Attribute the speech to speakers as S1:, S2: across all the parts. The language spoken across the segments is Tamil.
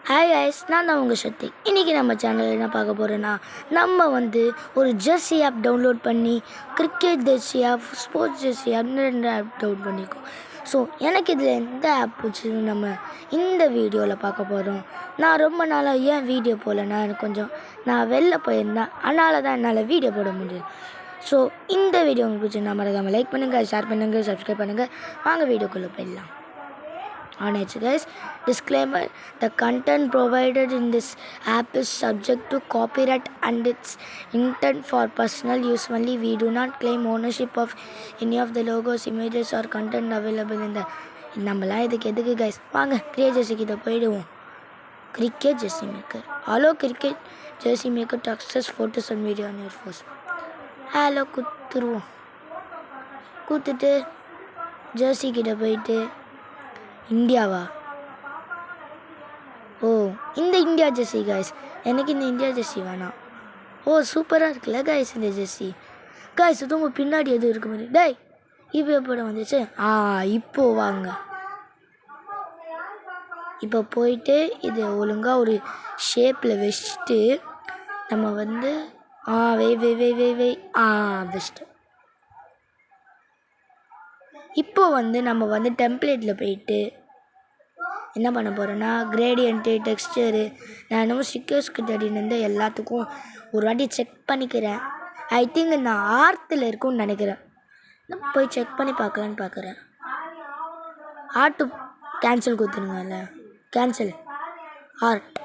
S1: ஹாய் கைஸ், நான் தான் உங்கள் சக்தி. இன்றைக்கி நம்ம சேனலில் என்ன பார்க்க போகிறோன்னா, நம்ம ஒரு ஜெர்சி ஆப் டவுன்லோட் பண்ணி cricket jersey app, sports jersey ஆப்னு 2 ஆப் டவுன்லோட் பண்ணியிருக்கோம். ஸோ எனக்கு இதில் எந்த ஆப் பிடிச்சதுன்னு நம்ம இந்த வீடியோவில் பார்க்க போகிறோம். நான் ரொம்ப நாளாக ஏன் வீடியோ போடலைன்னா நான் வெளில போயிருந்தேன், அதனால தான் என்னால் வீடியோ போட முடியும். ஸோ இந்த வீடியோ உங்களுக்கு பிடிச்சிருந்தா மறக்காமல் லைக் பண்ணுங்கள், ஷேர் பண்ணுங்கள், சப்ஸ்கிரைப் பண்ணுங்கள். வாங்க வீடியோக்குள்ளே போயிடலாம். Honest guys, disclaimer: the content provided in this app is subject to copyright and it's intended for personal use only. We do not claim ownership of any of the logos, images or content available in the நம்மளாம் இதுக்கு எதுக்கு கைஸ்? வாங்க கிரிக்கெட் ஜெர்சி கிட்ட போயிடுவோம். Cricket jersey maker. Allow cricket jersey maker to access photos and video on your phones. Allow குத்துருவோம். குத்துட்டு ஜெர்சி கிட்ட போயிட்டு இந்தியாவா? ஓ, இந்த இந்தியா ஜெர்சி கைஸ். எனக்கு இந்த இந்தியா ஜெர்சி வேணாம். ஓ, சூப்பராக இருக்குல்ல கைஸ் இந்த ஜெர்சி. கைஸ் இது உங்கள் பின்னாடி எதுவும் இருக்கு மாதிரி. டேய், இப்போ எப்போ வந்துச்சு? இப்போது வாங்க. இப்போ போயிட்டு இது ஒழுங்காக ஒரு ஷேப்பில் வச்சுட்டு நம்ம வெய் வச்சுட்டு இப்போ நம்ம டெம்ப்ளேட்டில் போயிட்டு என்ன பண்ண போகிறேன்னா, கிரேடியன்ட்டு, டெக்ஸ்டரு, நான் என்னமோ ஸ்டிக்கர்ஸ்க்கு தேடின்னு எல்லாத்துக்கும் ஒரு வாட்டி செக் பண்ணிக்கிறேன். ஐ திங்க் இந்த ஆர்த்தில் இருக்கும்னு நினைக்கிறேன். நான் போய் செக் பண்ணி பார்க்கலான்னு பார்க்குறேன். ஆர்ட்டு கேன்சல் கொடுத்துருங்கல்ல, கேன்சல் ஆர்ட்.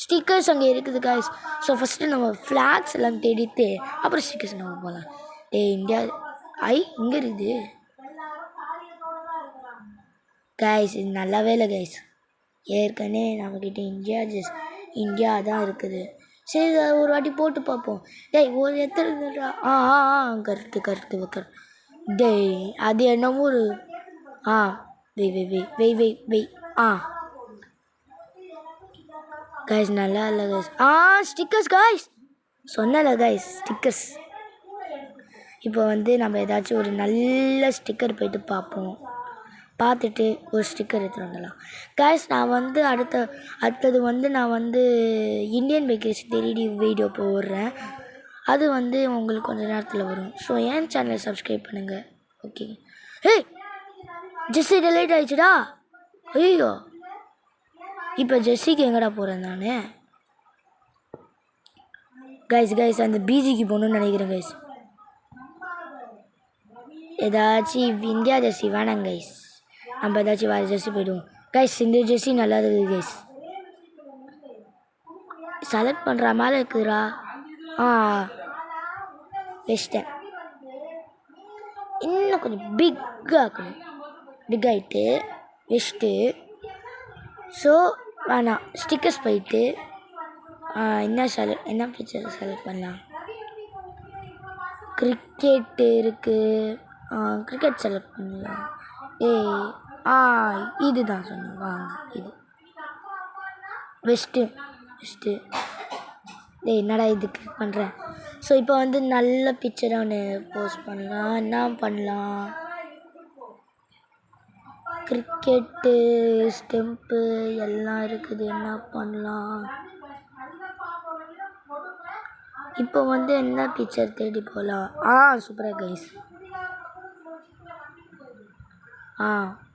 S1: ஸ்டிக்கர்ஸ் அங்கே இருக்குது காய்ஸ். ஸோ ஃபஸ்ட்டு நம்ம ஃப்ளாக்ஸ் எல்லாம் தேடிட்டு அப்புறம் ஸ்டிக்கர்ஸ் நம்ம போகலாம். இந்தியா இங்கே இருக்குது கைஸ். இது நல்லாவே இல்லை கைஸ். ஏற்கனவே நம்மக்கிட்ட இந்தியா தான் இருக்குது. சரி, ஒரு வாட்டி போட்டு பார்ப்போம். ஒரு எத்தனை கரெக்டு. அது என்னமோ ஒரு வெய் கைஸ், நல்லா இல்லை கைஸ். ஸ்டிக்கர்ஸ் கைஸ், சொன்னல கைஸ், ஸ்டிக்கர்ஸ். இப்போ நம்ம ஏதாச்சும் ஒரு நல்ல ஸ்டிக்கர் போயிட்டு பார்ப்போம். பார்த்துட்டு ஒரு ஸ்டிக்கர் எடுத்துகிட்டு வந்துடலாம் கைஸ். நான் அடுத்தது நான் இந்தியன் பேக்கரிஸ் தேடி வீடியோ போடுறேன். அது உங்களுக்கு கொஞ்சம் நேரத்தில் வரும். ஸோ என் சேனலை சப்ஸ்கிரைப் பண்ணுங்கள். ஓகே. ஜெர்சி டெலைட் ஆகிடுச்சுடா. ஐயோ, இப்போ ஜெர்சிக்கு எங்கடா போகிறேன் நான்? கைஸ் அந்த பிஜிக்கு போகணுன்னு நினைக்கிறேன் கைஸ். ஏதாச்சும் இந்தியா ஜெர்சி வேணாங்க கைஸ். நம்ம ஏதாச்சும் வேறு ஜெர்சி போய்டுவோம் கைஸ். இந்த ஜெர்சி நல்லா இருக்குது கைஸ். செலக்ட் பண்ணுற மேலே இருக்குதுடா. வச்சிட்டேன். இன்னும் கொஞ்சம் பிக் ஆகிட்டு வச்சுட்டு. ஸோ வேணாம், ஸ்டிக்கர்ஸ் போயிட்டு என்ன பிக்சர் செலக்ட் பண்ணலாம்? கிரிக்கெட்டு இருக்குது. கிரிக்கெட் செலக்ட் பண்ணலாம். இதுதான் சொன்னேன். வாங்க, இது வெஸ்ட்டு. என்னடா இது கிளிக் பண்ணுறேன். ஸோ இப்போ நல்ல பிக்சராக ஒன்று போஸ்ட் பண்ணலாம். என்ன பண்ணலாம்? கிரிக்கெட்டு ஸ்டெம்ப்பு எல்லாம் இருக்குது. என்ன பண்ணலாம்? இப்போ என்ன பிக்சர் தேடி போகலாம்? சூப்பராக கைஸ்.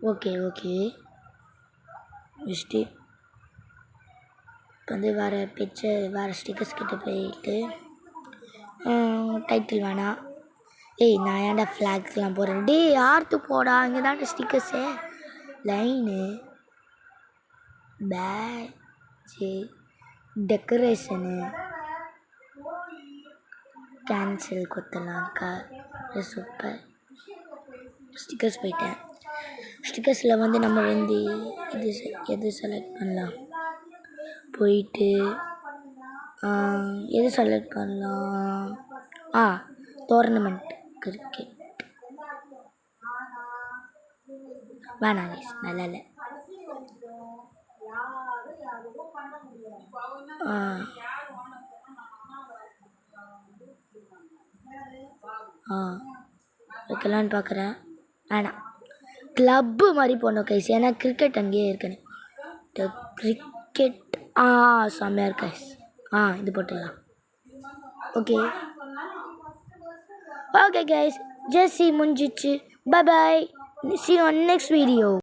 S1: ஓகே வச்சுட்டு இப்போ வேறு பிக்சர், வேறு ஸ்டிக்கர்ஸ் கிட்ட போயிட்டு டைட்டில் வேணாம். நான் ஏன்டா ஃப்ளாக்ஸ்லாம் போடுறேன்? ஆர்த்து போடா. இங்கே தான்டா stickers. Line, badge, decoration, cancel கொடுத்தலாம்க்கா. சூப்பர். ஸ்டிக்கர்ஸ் போயிட்டேன். ஸ்டிக்கர்ஸில் நம்ம எது செலக்ட் பண்ணலாம்? போயிட்டு எது செலக்ட் பண்ணலாம்? டோர்னமெண்ட் கிரிக்கெட் வேணாம் கைஸ், நல்லா இல்லை. வைக்கலான்னு பார்க்குறேன். வேணாம். கிளப்பு மாதிரி போடணும் கைஸ், ஏன்னா கிரிக்கெட் அங்கேயே இருக்கணும். த கிரிக்கெட் செம்மையாக இருக்கு கைஸ். இது போட்டுடலாம். ஓகே ஓகே கைஸ், ஜெர்சி முடிஞ்சிச்சு. Bye bye, see you on next video.